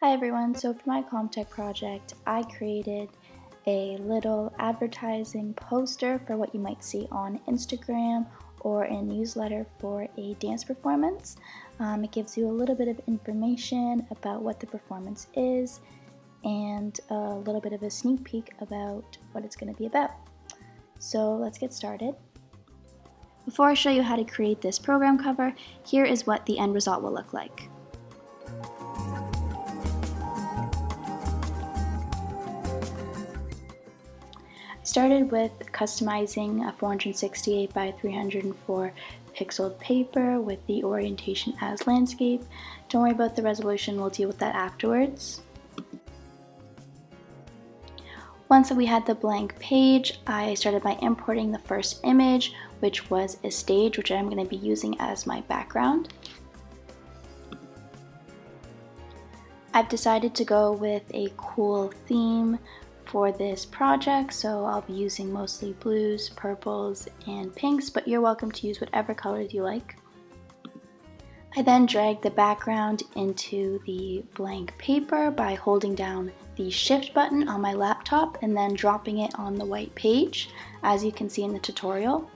Hi everyone, so for my Comtech project, I created a little advertising poster for what you might see on Instagram or a newsletter for a dance performance. It gives you a little bit of information about what the performance is and a little bit of a sneak peek about what it's going to be about. So let's get started. Before I show you how to create this program cover, here is what the end result will look like. Started with customizing a 468 by 304 pixel paper with the orientation as landscape. Don't worry about the resolution, we'll deal with that afterwards. Once we had the blank page, I started by importing the first image, which was a stage, which I'm going to be using as my background. I've decided to go with a cool theme for this project, so I'll be using mostly blues, purples, and pinks, but you're welcome to use whatever colors you like. I then dragged the background into the blank paper by holding down the shift button on my laptop and then dropping it on the white page, as you can see in the tutorial.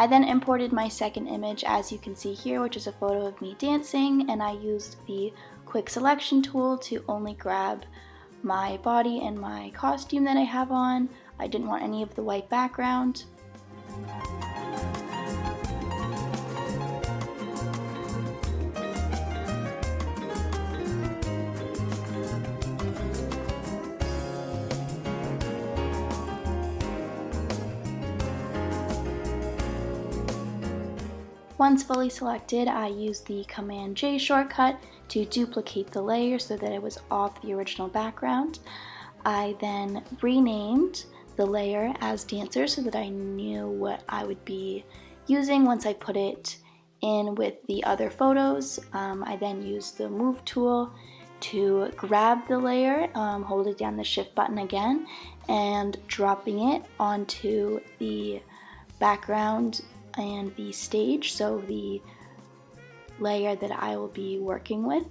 I then imported my second image, as you can see here, which is a photo of me dancing, and I used the quick selection tool to only grab my body and my costume that I have on. I didn't want any of the white background. Once fully selected, I used the Command J shortcut to duplicate the layer so that it was off the original background. I then renamed the layer as Dancer so that I knew what I would be using once I put it in with the other photos. I then used the Move tool to grab the layer, holding down the Shift button again, and dropping it onto the background and the stage, so the layer that I will be working with.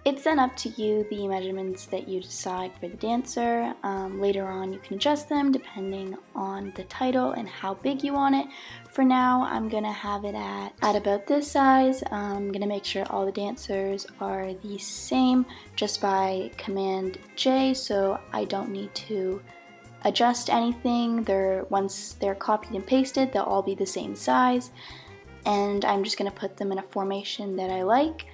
It's then up to you the measurements that you decide for the dancer. Later on you can adjust them depending on the title and how big you want it. For now I'm gonna have it at about this size. I'm gonna make sure all the dancers are the same just by Command J, so I don't need to adjust anything. Once they're copied and pasted, they'll all be the same size, and I'm just going to put them in a formation that I like.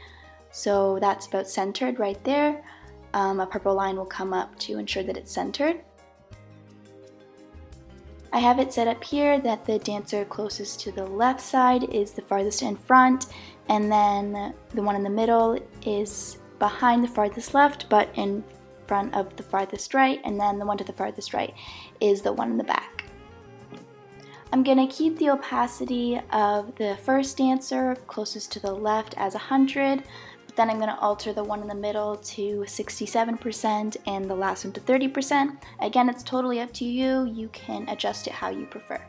So that's about centered right there. A purple line will come up to ensure that it's centered. I have it set up here that the dancer closest to the left side is the farthest in front, and then the one in the middle is behind the farthest left but in front of the farthest right, and then the one to the farthest right is the one in the back. I'm going to keep the opacity of the first dancer closest to the left as 100, but then I'm going to alter the one in the middle to 67% and the last one to 30%. Again, it's totally up to you. You can adjust it how you prefer.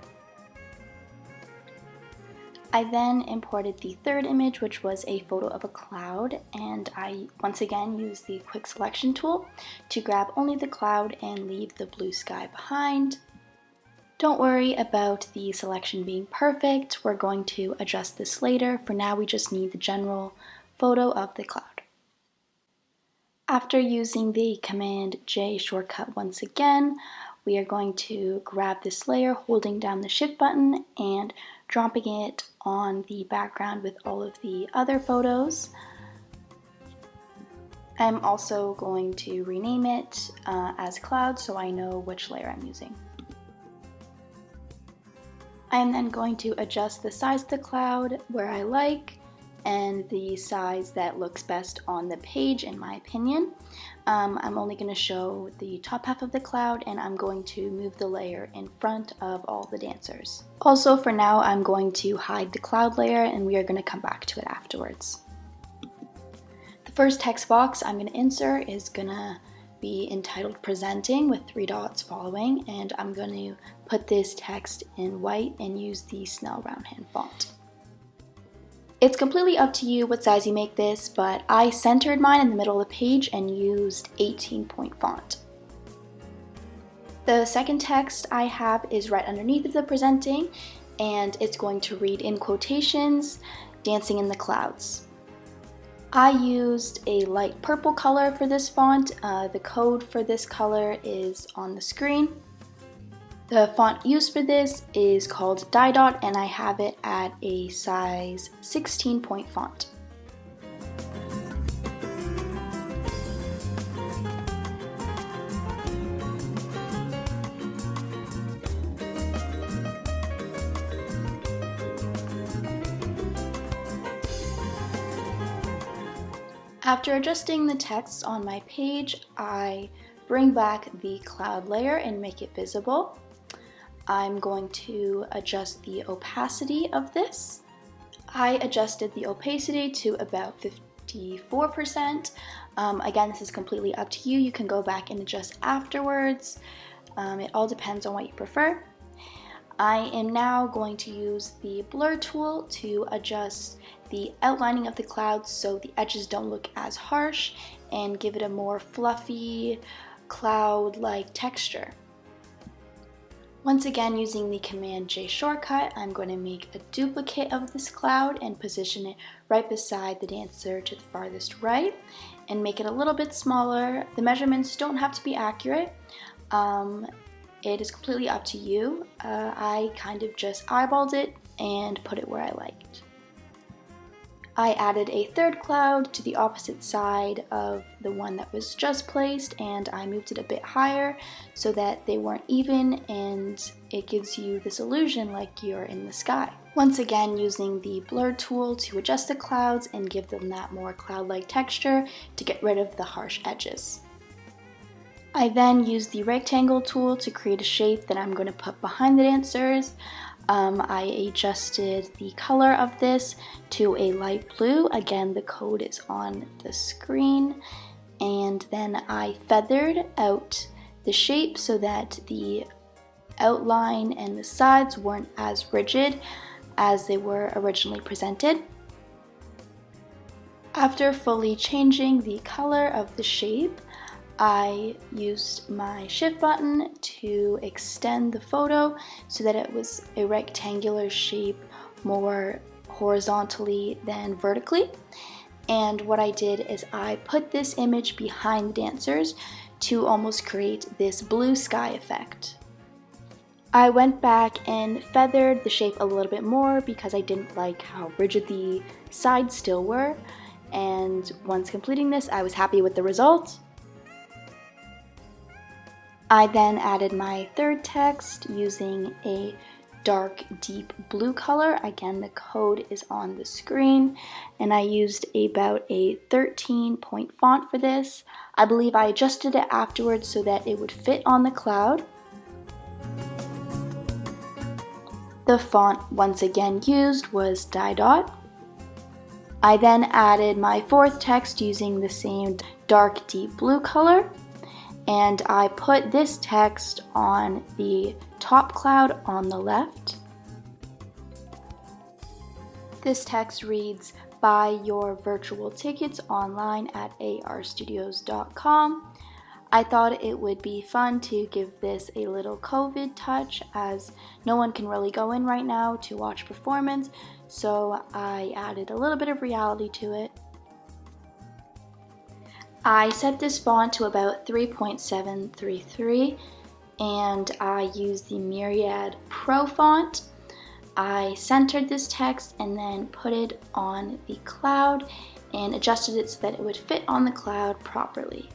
I then imported the third image, which was a photo of a cloud, and I once again used the quick selection tool to grab only the cloud and leave the blue sky behind. Don't worry about the selection being perfect. We're going to adjust this later. For now, we just need the general photo of the cloud. After using the Command J shortcut once again, we are going to grab this layer, holding down the Shift button and dropping it on the background with all of the other photos. I'm also going to rename it as Cloud so I know which layer I'm using. I am then going to adjust the size of the cloud where I like and the size that looks best on the page, in my opinion. I'm only going to show the top half of the cloud, and I'm going to move the layer in front of all the dancers. Also, for now, I'm going to hide the cloud layer, and we are going to come back to it afterwards. The first text box I'm going to insert is going to be entitled Presenting with 3 dots following, and I'm going to put this text in white and use the Snell roundhand font. It's completely up to you what size you make this, but I centered mine in the middle of the page and used 18-point font. The second text I have is right underneath of the Presenting, and it's going to read in quotations, "Dancing in the Clouds." I used a light purple color for this font. The code for this color is on the screen. The font used for this is called Dot, and I have it at a size 16-point font. After adjusting the text on my page, I bring back the cloud layer and make it visible. I'm going to adjust the opacity of this. I adjusted the opacity to about 54%. Again, this is completely up to you. You can go back and adjust afterwards. It all depends on what you prefer. I am now going to use the blur tool to adjust the outlining of the clouds so the edges don't look as harsh and give it a more fluffy, cloud-like texture. Once again, using the Command J shortcut, I'm going to make a duplicate of this cloud and position it right beside the dancer to the farthest right and make it a little bit smaller. The measurements don't have to be accurate. It is completely up to you. I kind of just eyeballed it and put it where I liked. I added a third cloud to the opposite side of the one that was just placed, and I moved it a bit higher so that they weren't even, and it gives you this illusion like you're in the sky. Once again, using the blur tool to adjust the clouds and give them that more cloud-like texture to get rid of the harsh edges. I then used the rectangle tool to create a shape that I'm going to put behind the dancers. I adjusted the color of this to a light blue. Again, the code is on the screen. And then I feathered out the shape so that the outline and the sides weren't as rigid as they were originally presented. After fully changing the color of the shape, I used my shift button to extend the photo so that it was a rectangular shape more horizontally than vertically. And what I did is I put this image behind the dancers to almost create this blue sky effect. I went back and feathered the shape a little bit more because I didn't like how rigid the sides still were. And once completing this, I was happy with the result. I then added my third text using a dark deep blue color. Again, the code is on the screen, and I used about a 13-point font for this. I believe I adjusted it afterwards so that it would fit on the cloud. The font once again used was Dot. I then added my fourth text using the same dark deep blue color. And I put this text on the top cloud on the left. This text reads, "Buy your virtual tickets online at arstudios.com. I thought it would be fun to give this a little COVID touch as no one can really go in right now to watch performance, so I added a little bit of reality to it. I set this font to about 3.733 and I used the Myriad Pro font. I centered this text and then put it on the cloud and adjusted it so that it would fit on the cloud properly.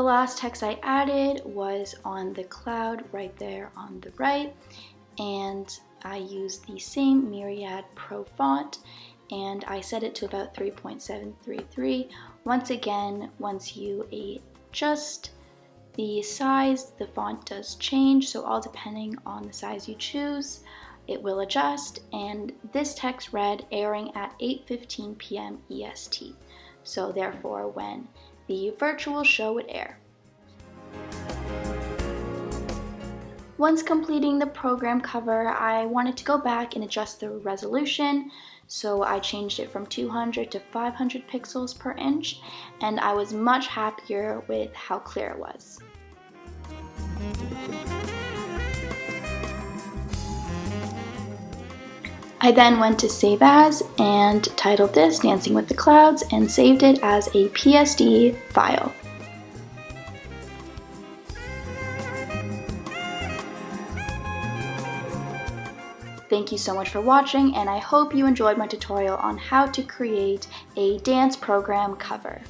last text I added was on the cloud right there on the right, and I used the same Myriad Pro font, and I set it to about 3.733. Once again, once you adjust the size, the font does change, so all depending on the size you choose, it will adjust. And this text read airing at 8:15 p.m. EST, so therefore when the virtual show would air. Once completing the program cover, I wanted to go back and adjust the resolution, so I changed it from 200 to 500 pixels per inch, and I was much happier with how clear it was. I then went to Save As and titled this Dancing with the Clouds and saved it as a PSD file. Thank you so much for watching, and I hope you enjoyed my tutorial on how to create a dance program cover.